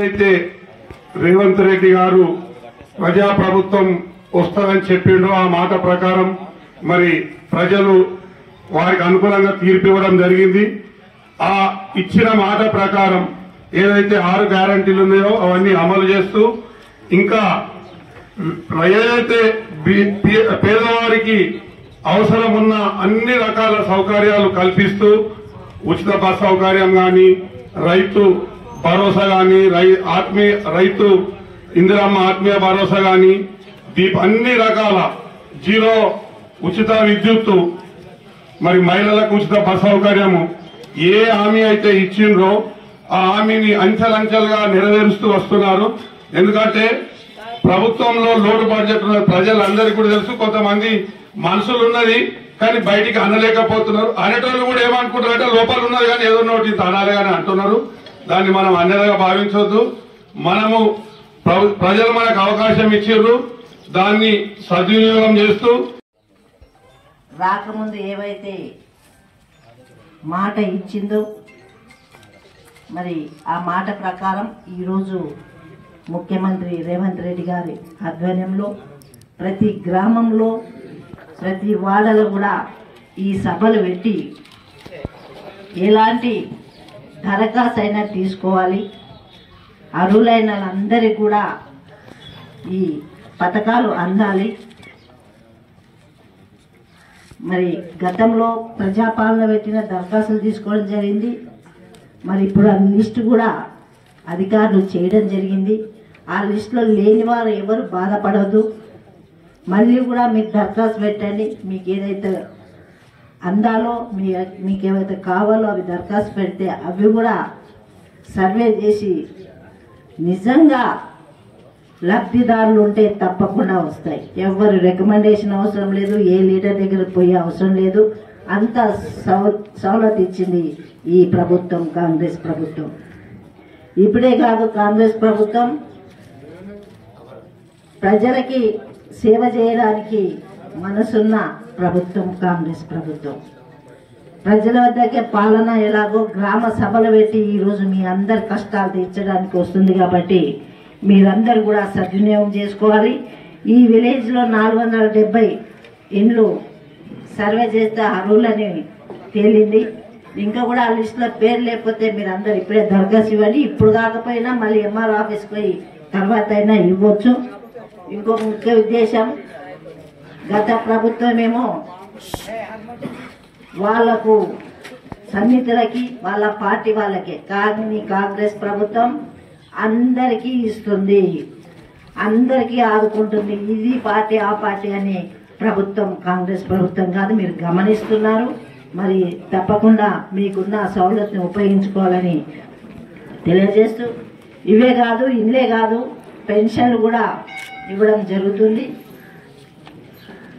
ఏదైతే రేవంత్ రెడ్డి గారు ప్రజాప్రభుత్వం వస్తుందని చెప్పిండో ఆ మాట ప్రకారం మరి ప్రజలు వారికి అనుకూలంగా తీర్పు ఇవ్వడం జరిగింది. ఆ ఇచ్చిన మాట ప్రకారం ఏదైతే 6 గ్యారంటీలు ఉన్నాయో అవన్నీ అమలు చేస్తూ ఇంకా ఏదైతే పేదవారికి అవసరం ఉన్న అన్ని రకాల సౌకర్యాలు కల్పిస్తూ ఉచిత బస్ సౌకర్యం గాని, రైతు భరోసా గాని, రైతు ఇందిరమ్మ ఆత్మీయ భరోసా గాని, అన్ని రకాల జీరో ఉచిత విద్యుత్తు, మరి మహిళలకు ఉచిత బస్ సౌకర్యము ఏ హామీ అయితే ఇచ్చిండ్రో ఆ హామీని అంచెలంచెలుగా నెరవేరుస్తూ వస్తున్నారు. ఎందుకంటే ప్రభుత్వంలో లోటు బడ్జెట్ ఉన్నది ప్రజలందరికీ కూడా తెలుసు. కొంతమంది మనసులు ఉన్నది కానీ బయటికి అనలేకపోతున్నారు. అనేటోళ్ళు కూడా ఏమనుకుంటారంటే లోపాలు ఉన్నది కానీ ఏదో నోటి అనాలి కానీ అంటున్నారు. దాన్ని మనం అన్యతగా భావించవద్దు. మనము ప్రజలు మనకు అవకాశం ఇచ్చారు, దాన్ని సద్వినియోగం చేస్తూ రాకముందు ఏవైతే మాట ఇచ్చిందో మరి ఆ మాట ప్రకారం ఈరోజు ముఖ్యమంత్రి రేవంత్ రెడ్డి గారి ఆధ్వర్యంలో ప్రతి గ్రామంలో ప్రతి వాడలో కూడా ఈ సభలు పెట్టి ఎలాంటి దరఖాస్తు అయినా తీసుకోవాలి, అర్హులైన అందరికీ కూడా ఈ పథకాలు అందాలి. మరి గతంలో ప్రజాపాలన పెట్టిన దరఖాస్తులు తీసుకోవడం జరిగింది. మరి ఇప్పుడు ఆ లిస్టు కూడా అధికారులు చేయడం జరిగింది. ఆ లిస్టులో లేని వారు ఎవరు బాధపడవద్దు. మళ్ళీ కూడా మీకు దరఖాస్తు పెట్టండి. మీకు ఏదైతే అందాలో మీకు ఏవైతే కావాలో అవి దరఖాస్తు పెడితే అవి కూడా సర్వే చేసి నిజంగా లబ్ధిదారులు ఉంటే తప్పకుండా వస్తాయి. ఎవరు రికమెండేషన్ అవసరం లేదు, ఏ లీడర్ దగ్గర పోయే అవసరం లేదు. అంత సౌలత్ ఇచ్చింది ఈ ప్రభుత్వం, కాంగ్రెస్ ప్రభుత్వం. ఇప్పుడే కాదు, కాంగ్రెస్ ప్రభుత్వం ప్రజలకి సేవ చేయడానికి మనసున్న ప్రభుత్వం కాంగ్రెస్ ప్రభుత్వం. ప్రజల వద్దకే పాలన ఎలాగో గ్రామ సభలు పెట్టి ఈరోజు మీ అందరి కష్టాలు తీర్చడానికి వస్తుంది. కాబట్టి మీరందరూ కూడా సద్వినియోగం చేసుకోవాలి. ఈ విలేజ్లో 470 ఇండ్లు సర్వే చేస్తే అర్హులని తేలింది. ఇంకా కూడా ఆ లిస్టులో పేరు లేకపోతే మీరందరూ ఇప్పుడే దరఖాస్తు ఇవ్వండి. ఇప్పుడు కాకపోయినా మళ్ళీ ఎంఆర్ ఆఫీస్కి పోయి తర్వాత అయినా ఇవ్వచ్చు. ఇంకొక ముఖ్య ఉద్దేశం, గత ప్రభుత్వమేమో వాళ్లకు సన్నిధులకి వాళ్ళ పార్టీ వాళ్ళకే, కానీ కాంగ్రెస్ ప్రభుత్వం అందరికీ ఇస్తుంది, అందరికీ ఆదుకుంటుంది. ఇది పార్టీ ఆ పార్టీ అనే ప్రభుత్వం కాంగ్రెస్ ప్రభుత్వం కాదు. మీరు గమనిస్తున్నారు. మరి తప్పకుండా మీకున్న సౌలభ్యం ఉపయోగించుకోవాలని తెలియజేస్తూ, ఇవే కాదు ఇండ్లే కాదు పెన్షన్లు కూడా ఇవ్వడం జరుగుతుంది.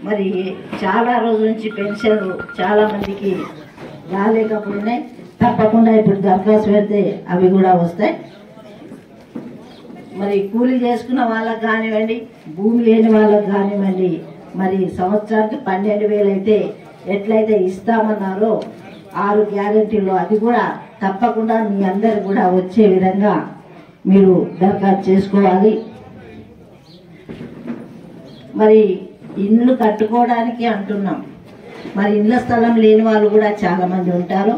మరి చాలా రోజుల నుంచి పెన్షన్లు చాలా మందికి రాలేకపోయినాయి. తప్పకుండా ఇప్పుడు దరఖాస్తు పెడితే అవి కూడా వస్తాయి. మరి కూలీ చేసుకున్న వాళ్ళకి కానివ్వండి, భూమి లేని వాళ్ళకి కానివ్వండి, మరి సంవత్సరానికి 12,000 అయితే ఎట్లయితే ఇస్తామన్నారో 6 గ్యారెంటీలో అది కూడా తప్పకుండా మీ అందరు కూడా వచ్చే విధంగా మీరు దరఖాస్తు చేసుకోవాలి. మరి ఇండ్లు కట్టుకోవడానికి అంటున్నాం. మరి ఇండ్ల స్థలం లేని వాళ్ళు కూడా చాలా మంది ఉంటారు.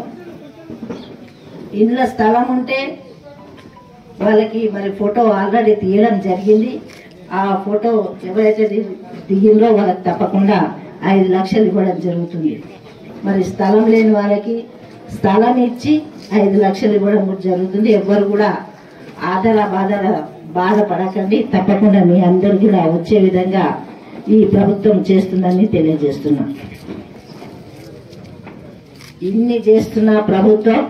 ఇండ్ల స్థలం ఉంటే వాళ్ళకి మరి ఫోటో ఆల్రెడీ తీయడం జరిగింది. ఆ ఫోటో ఎవరైతే దిగిందో వాళ్ళకి తప్పకుండా 5 లక్షలు ఇవ్వడం జరుగుతుంది. మరి స్థలం లేని వాళ్ళకి స్థలం ఇచ్చి 5 లక్షలు ఇవ్వడం కూడా జరుగుతుంది. ఎవ్వరు కూడా బాధపడకండి. తప్పకుండా మీ అందరు కూడా వచ్చే విధంగా ఈ ప్రభుత్వం చేస్తుందని తెలియజేస్తున్నా. ఇన్ని చేస్తున్న ప్రభుత్వం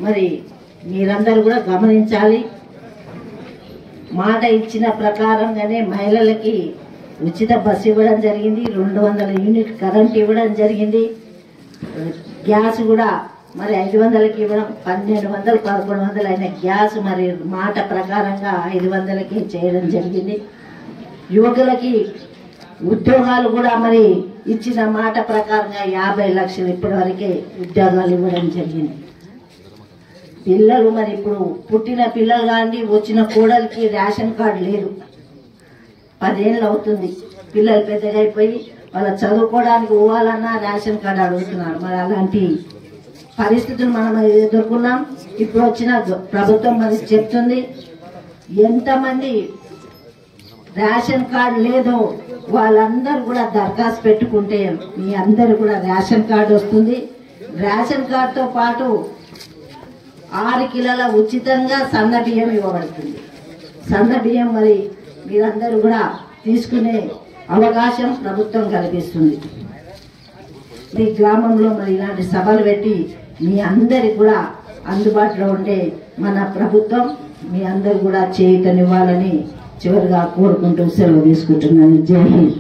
మరి మీరందరూ కూడా గమనించాలి. మాట ఇచ్చిన ప్రకారంగానే మహిళలకి ఉచిత బస్సు ఇవ్వడం జరిగింది. 200 యూనిట్ కరెంట్ ఇవ్వడం జరిగింది. గ్యాస్ కూడా మరి 500కి ఇవ్వడం, 1200 1100 అయిన గ్యాస్ మరి మాట ప్రకారంగా 500కి చేయడం జరిగింది. యువకులకి ఉద్యోగాలు కూడా మరి ఇచ్చిన మాట ప్రకారంగా 50 లక్షలు ఇప్పటి వరకే ఉద్యోగాలు ఇవ్వడం జరిగింది. పిల్లలు మరి ఇప్పుడు పుట్టిన పిల్లలు కానీ వచ్చిన కోడలికి రేషన్ కార్డు లేదు. 10 ఏళ్ళు అవుతుంది. పిల్లలు పెద్దగా అయిపోయి వాళ్ళ చదువుకోవడానికి పోవాలన్నా రేషన్ కార్డు అడుగుతున్నారు. మరి అలాంటి పరిస్థితులు మనం ఎదుర్కొన్నాం. ఇప్పుడు వచ్చిన ప్రభుత్వం మరి చెప్తుంది ఎంతమంది రేషన్ కార్డు లేదో వాళ్ళందరూ కూడా దరఖాస్తు పెట్టుకుంటే మీ అందరు కూడా రేషన్ కార్డు వస్తుంది. రేషన్ కార్డుతో పాటు 6 కిలోల ఉచితంగా సన్న బియ్యం ఇవ్వబడుతుంది. సన్న బియ్యం మరి మీరందరూ కూడా తీసుకునే అవకాశం ప్రభుత్వం కల్పిస్తుంది. మీ గ్రామంలో మరి ఇలాంటి సభలు పెట్టి మీ అందరికి కూడా అందుబాటులో ఉండే మన ప్రభుత్వం మీ అందరు కూడా చేయూతనివ్వాలని చివరిగా కోరుకుంటూ సెలవు తీసుకుంటున్నాను. జై హింద్.